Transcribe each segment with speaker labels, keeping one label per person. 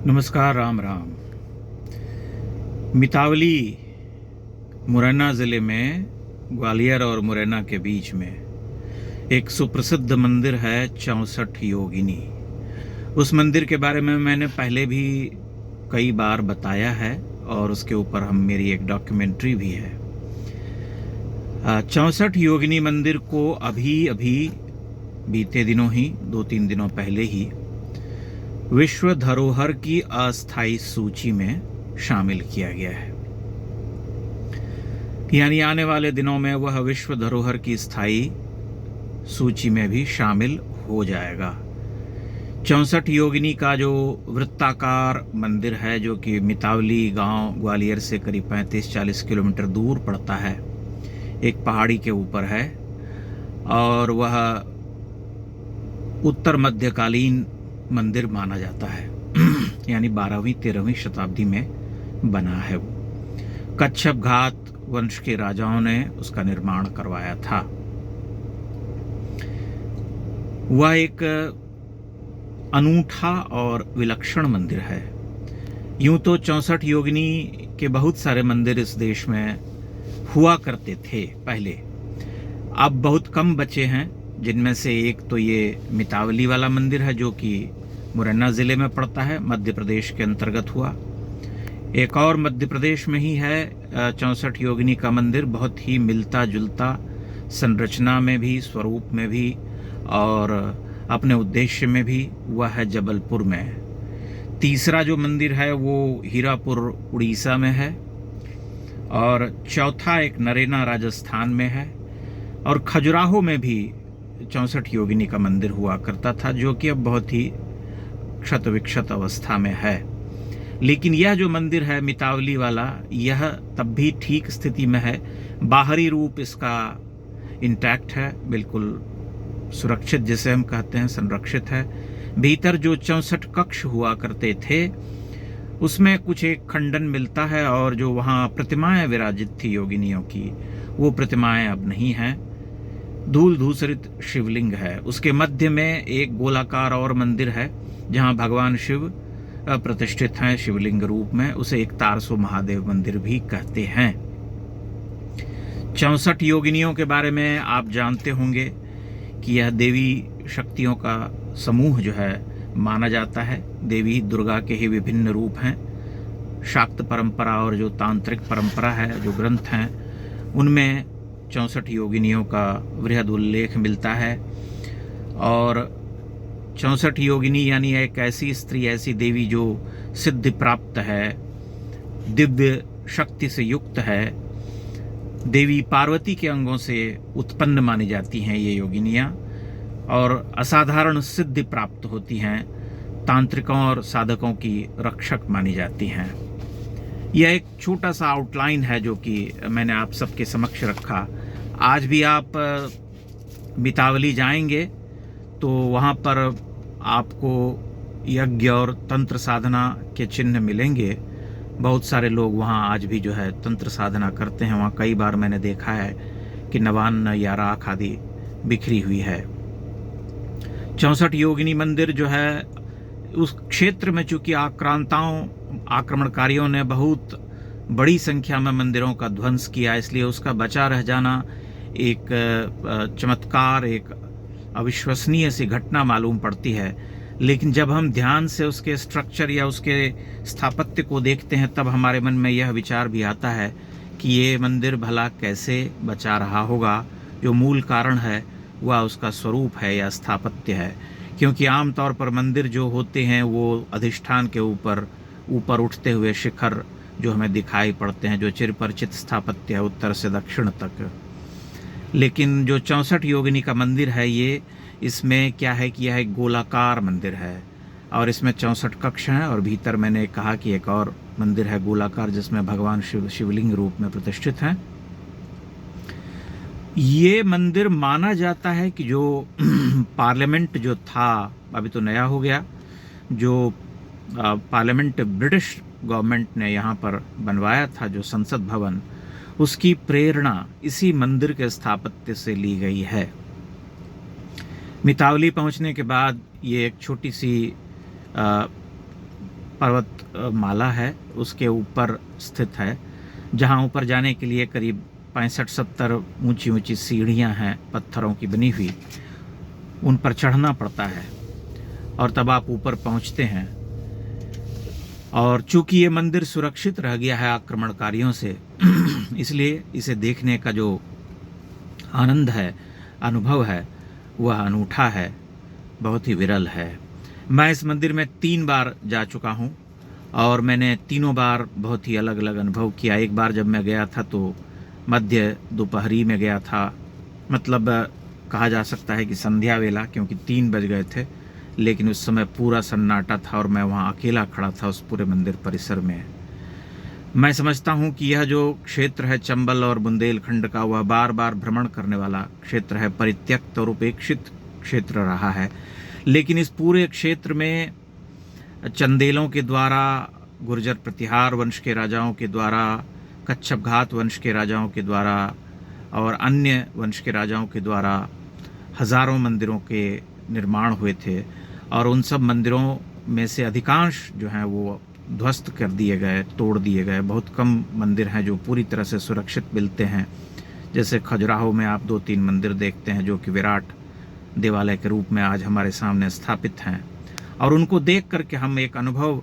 Speaker 1: नमस्कार, राम राम। मितावली मुरैना ज़िले में ग्वालियर और मुरैना के बीच में एक सुप्रसिद्ध मंदिर है 64 योगिनी। उस मंदिर के बारे में मैंने पहले भी कई बार बताया है और उसके ऊपर मेरी एक डॉक्यूमेंट्री भी है। 64 योगिनी मंदिर को अभी अभी बीते दिनों ही 2-3 दिनों पहले ही विश्व धरोहर की अस्थायी सूची में शामिल किया गया है। यानी आने वाले दिनों में वह विश्व धरोहर की स्थायी सूची में भी शामिल हो जाएगा। 64 योगिनी का जो वृत्ताकार मंदिर है, जो कि मितावली गांव ग्वालियर से करीब 35-40 किलोमीटर दूर पड़ता है, एक पहाड़ी के ऊपर है और वह उत्तर मध्यकालीन मंदिर माना जाता है। यानी 12वीं-13वीं शताब्दी में बना है। वो कच्छप घात वंश के राजाओं ने उसका निर्माण करवाया था। वह एक अनूठा और विलक्षण मंदिर है। यूं तो 64 योगिनी के बहुत सारे मंदिर इस देश में हुआ करते थे पहले, अब बहुत कम बचे हैं, जिनमें से एक तो ये मितावली वाला मंदिर है जो कि मुरैना ज़िले में पड़ता है, मध्य प्रदेश के अंतर्गत हुआ। एक और मध्य प्रदेश में ही है 64 योगिनी का मंदिर, बहुत ही मिलता जुलता संरचना में भी, स्वरूप में भी और अपने उद्देश्य में भी। वह है जबलपुर में। तीसरा जो मंदिर है वो हीरापुर उड़ीसा में है और चौथा एक नरेना राजस्थान में है। और खजुराहो में भी 64 योगिनी का मंदिर हुआ करता था, जो कि अब बहुत ही क्षत विक्षत अवस्था में है। लेकिन यह जो मंदिर है मितावली वाला, यह तब भी ठीक स्थिति में है। बाहरी रूप इसका इंटैक्ट है, बिल्कुल सुरक्षित, जिसे हम कहते हैं संरक्षित है। भीतर जो 64 कक्ष हुआ करते थे उसमें कुछ एक खंडन मिलता है और जो वहाँ प्रतिमाएं विराजित थी योगिनियों की, वो प्रतिमाएं अब नहीं हैं। धूल धूसरित शिवलिंग है। उसके मध्य में एक गोलाकार और मंदिर है जहां भगवान शिव प्रतिष्ठित हैं शिवलिंग रूप में। उसे एक तारसो महादेव मंदिर भी कहते हैं। 64 योगिनियों के बारे में आप जानते होंगे कि यह देवी शक्तियों का समूह जो है माना जाता है। देवी दुर्गा के ही विभिन्न रूप हैं। शाक्त परंपरा और जो तांत्रिक परंपरा है, जो ग्रंथ हैं, उनमें 64 योगिनियों का वृहद उल्लेख मिलता है। और 64 योगिनी यानी एक ऐसी स्त्री, ऐसी देवी जो सिद्धि प्राप्त है, दिव्य शक्ति से युक्त है। देवी पार्वती के अंगों से उत्पन्न मानी जाती हैं ये योगिनियाँ और असाधारण सिद्धि प्राप्त होती हैं। तांत्रिकों और साधकों की रक्षक मानी जाती हैं। यह एक छोटा सा आउटलाइन है जो कि मैंने आप सबके समक्ष रखा। आज भी आप मितावली जाएंगे तो वहाँ पर आपको यज्ञ और तंत्र साधना के चिन्ह मिलेंगे। बहुत सारे लोग वहाँ आज भी जो है तंत्र साधना करते हैं। वहाँ कई बार मैंने देखा है कि नवान्न या राख आदि बिखरी हुई है। 64 योगिनी मंदिर जो है उस क्षेत्र में, चूंकि आक्रमणकारियों ने बहुत बड़ी संख्या में मंदिरों का ध्वंस किया, इसलिए उसका बचा रह जाना एक चमत्कार, एक अविश्वसनीय सी घटना मालूम पड़ती है। लेकिन जब हम ध्यान से उसके स्ट्रक्चर या उसके स्थापत्य को देखते हैं, तब हमारे मन में यह विचार भी आता है कि ये मंदिर भला कैसे बचा रहा होगा। जो मूल कारण है वह उसका स्वरूप है या स्थापत्य है। क्योंकि आमतौर पर मंदिर जो होते हैं वो अधिष्ठान के ऊपर उठते हुए शिखर जो हमें दिखाई पड़ते हैं, जो चिरपरिचित स्थापत्य है उत्तर से दक्षिण तक। लेकिन जो 64 योगिनी का मंदिर है, ये इसमें क्या है कि यह एक गोलाकार मंदिर है और इसमें 64 कक्ष हैं। और भीतर मैंने कहा कि एक और मंदिर है गोलाकार जिसमें भगवान शिव शिवलिंग रूप में प्रतिष्ठित हैं। ये मंदिर माना जाता है कि जो पार्लियामेंट जो था, अभी तो नया हो गया, जो पार्लियामेंट ब्रिटिश गवर्नमेंट ने यहाँ पर बनवाया था, जो संसद भवन, उसकी प्रेरणा इसी मंदिर के स्थापत्य से ली गई है। मितावली पहुंचने के बाद ये एक छोटी सी पर्वत माला है, उसके ऊपर स्थित है, जहाँ ऊपर जाने के लिए करीब 65-70 ऊंची ऊंची सीढ़ियाँ हैं पत्थरों की बनी हुई, उन पर चढ़ना पड़ता है और तब आप ऊपर पहुँचते हैं। और चूंकि ये मंदिर सुरक्षित रह गया है आक्रमणकारियों से इसलिए इसे देखने का जो आनंद है, अनुभव है, वह अनूठा है, बहुत ही विरल है। मैं इस मंदिर में 3 बार जा चुका हूँ और मैंने तीनों बार बहुत ही अलग अलग अनुभव किया। एक बार जब मैं गया था तो मध्य दोपहरी में गया था, मतलब कहा जा सकता है कि संध्या वेला, क्योंकि 3 बज गए थे, लेकिन उस समय पूरा सन्नाटा था और मैं वहाँ अकेला खड़ा था उस पूरे मंदिर परिसर में। मैं समझता हूँ कि यह जो क्षेत्र है चंबल और बुंदेलखंड का, वह बार बार भ्रमण करने वाला क्षेत्र है, परित्यक्त और उपेक्षित क्षेत्र रहा है। लेकिन इस पूरे क्षेत्र में चंदेलों के द्वारा, गुर्जर प्रतिहार वंश के राजाओं के द्वारा, कच्छप घात वंश के राजाओं के द्वारा और अन्य वंश के राजाओं के द्वारा हजारों मंदिरों के निर्माण हुए थे और उन सब मंदिरों में से अधिकांश जो हैं वो ध्वस्त कर दिए गए, तोड़ दिए गए। बहुत कम मंदिर हैं जो पूरी तरह से सुरक्षित मिलते हैं। जैसे खजुराहो में आप 2-3 मंदिर देखते हैं जो कि विराट देवालय के रूप में आज हमारे सामने स्थापित हैं, और उनको देख करके हम एक अनुभव,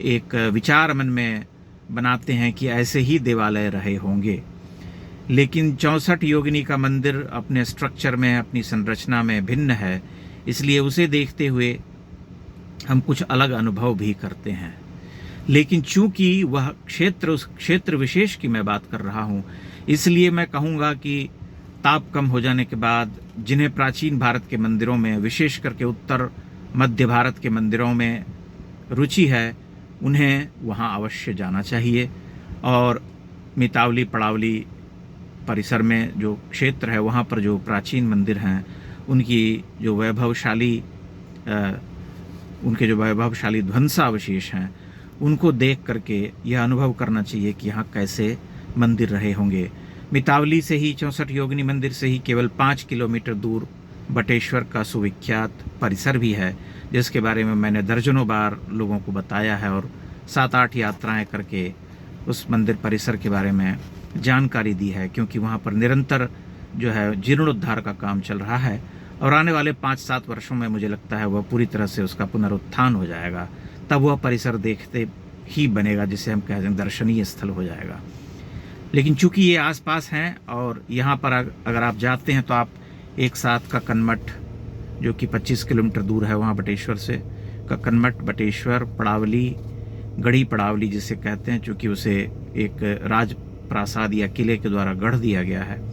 Speaker 1: एक विचार मन में बनाते हैं कि ऐसे ही देवालय रहे होंगे। लेकिन 64 योगिनी का मंदिर अपने स्ट्रक्चर में, अपनी संरचना में भिन्न है, इसलिए उसे देखते हुए हम कुछ अलग अनुभव भी करते हैं। लेकिन चूंकि वह क्षेत्र, उस क्षेत्र विशेष की मैं बात कर रहा हूँ, इसलिए मैं कहूँगा कि ताप कम हो जाने के बाद जिन्हें प्राचीन भारत के मंदिरों में, विशेष करके उत्तर मध्य भारत के मंदिरों में रुचि है, उन्हें वहाँ अवश्य जाना चाहिए। और मितावली पड़ावली परिसर में जो क्षेत्र है, वहाँ पर जो प्राचीन मंदिर हैं, उनकी जो वैभवशाली उनके जो वैभवशाली ध्वंसावशेष हैं, उनको देख करके यह अनुभव करना चाहिए कि यहाँ कैसे मंदिर रहे होंगे। मितावली से ही, 64 योगिनी मंदिर से ही केवल 5 किलोमीटर दूर बटेश्वर का सुविख्यात परिसर भी है, जिसके बारे में मैंने दर्जनों बार लोगों को बताया है और 7-8 यात्राएं करके उस मंदिर परिसर के बारे में जानकारी दी है, क्योंकि वहाँ पर निरंतर जो है जीर्णोद्धार का काम चल रहा है और आने वाले 5-7 वर्षों में मुझे लगता है वह पूरी तरह से उसका पुनरुत्थान हो जाएगा। तब वह परिसर देखते ही बनेगा, जिसे हम कहते हैं दर्शनीय स्थल हो जाएगा। लेकिन चूंकि ये आसपास हैं और यहाँ पर अगर आप जाते हैं तो आप एक साथ कक्कन मठ, जो कि 25 किलोमीटर दूर है वहाँ बटेश्वर से, कक्कन मठ, बटेश्वर, पड़ावली, गढ़ी पड़ावली जिसे कहते हैं, चूँकि उसे एक राज प्रासाद या किले के द्वारा गढ़ दिया गया है,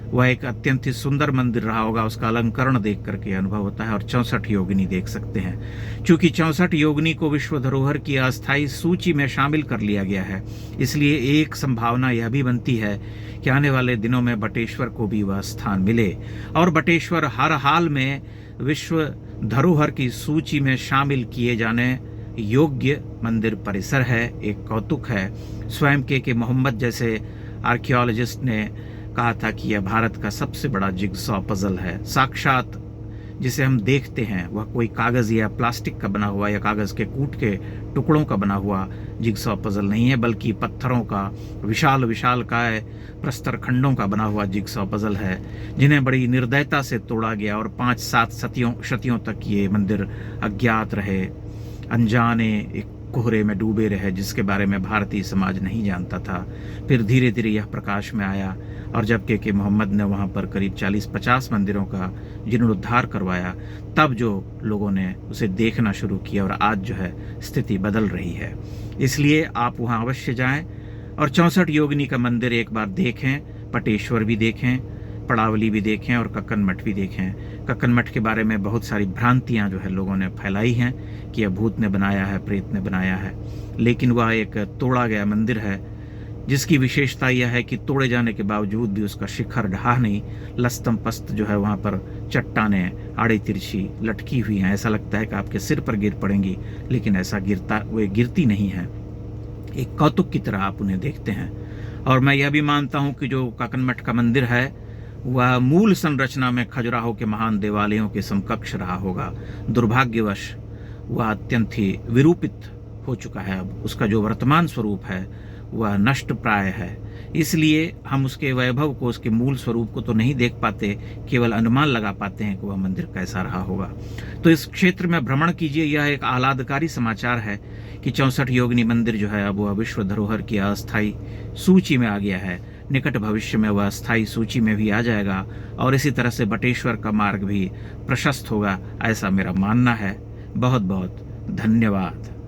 Speaker 1: वह एक अत्यंत ही सुंदर मंदिर रहा होगा। उसका अलंकरण देख करके अनुभव होता है। और 64 योगिनी देख सकते हैं। चूंकि 64 योगिनी को विश्व धरोहर की अस्थायी सूची में शामिल कर लिया गया है, इसलिए एक संभावना यह भी बनती है कि आने वाले दिनों में बटेश्वर को भी वह स्थान मिले। और बटेश्वर हर हाल में विश्व धरोहर की सूची में शामिल किए जाने योग्य मंदिर परिसर है, एक कौतुक है। स्वयं के मोहम्मद जैसे आर्कियोलॉजिस्ट ने कहा था कि यह भारत का सबसे बड़ा जिगसॉ पजल है। साक्षात जिसे हम देखते हैं वह कोई कागज़ या प्लास्टिक का बना हुआ या कागज़ के कूट के टुकड़ों का बना हुआ जिगसॉ पजल नहीं है, बल्कि पत्थरों का विशाल विशालकाय प्रस्तर खंडों का बना हुआ जिगसॉ पजल है, जिन्हें बड़ी निर्दयता से तोड़ा गया और 5-7 शतियों तक ये मंदिर अज्ञात रहे, अनजाने एक कोहरे में डूबे रहे, जिसके बारे में भारतीय समाज नहीं जानता था। फिर धीरे धीरे यह प्रकाश में आया और जब के मोहम्मद ने वहाँ पर करीब 40-50 मंदिरों का जीर्णोद्धार करवाया, तब जो लोगों ने उसे देखना शुरू किया और आज जो है स्थिति बदल रही है। इसलिए आप वहाँ अवश्य जाएं और 64 योगिनी का मंदिर एक बार देखें, बटेश्वर भी देखें, पड़ावली भी देखें और कक्कन मठ भी देखें। कक्कन मठ के बारे में बहुत सारी भ्रांतियाँ जो है लोगों ने फैलाई हैं कि यह भूत ने बनाया है, प्रेत ने बनाया है, लेकिन वह एक तोड़ा गया मंदिर है, जिसकी विशेषता यह है कि तोड़े जाने के बावजूद भी उसका शिखर ढहा नहीं। लस्तम पस्त जो है वहाँ पर चट्टानें आड़ी तिरछी लटकी हुई हैं, ऐसा लगता है कि आपके सिर पर गिर पड़ेंगी, लेकिन ऐसा वे गिरती नहीं हैं। एक कौतुक की तरह आप उन्हें देखते हैं। और मैं यह भी मानता हूँ कि जो कक्कन मठ का मंदिर है वह मूल संरचना में खजुराहो के महान देवालयों के समकक्ष रहा होगा। दुर्भाग्यवश वह अत्यंत ही विरूपित हो चुका है। अब उसका जो वर्तमान स्वरूप है वह नष्ट प्राय है, इसलिए हम उसके वैभव को, उसके मूल स्वरूप को तो नहीं देख पाते, केवल अनुमान लगा पाते हैं कि वह मंदिर कैसा रहा होगा। तो इस क्षेत्र में भ्रमण कीजिए। यह एक आह्लादकारी समाचार है कि 64 योगिनी मंदिर जो है अब वह विश्व धरोहर की अस्थायी सूची में आ गया है। निकट भविष्य में वह अस्थायी सूची में भी आ जाएगा और इसी तरह से बटेश्वर का मार्ग भी प्रशस्त होगा, ऐसा मेरा मानना है। बहुत बहुत धन्यवाद।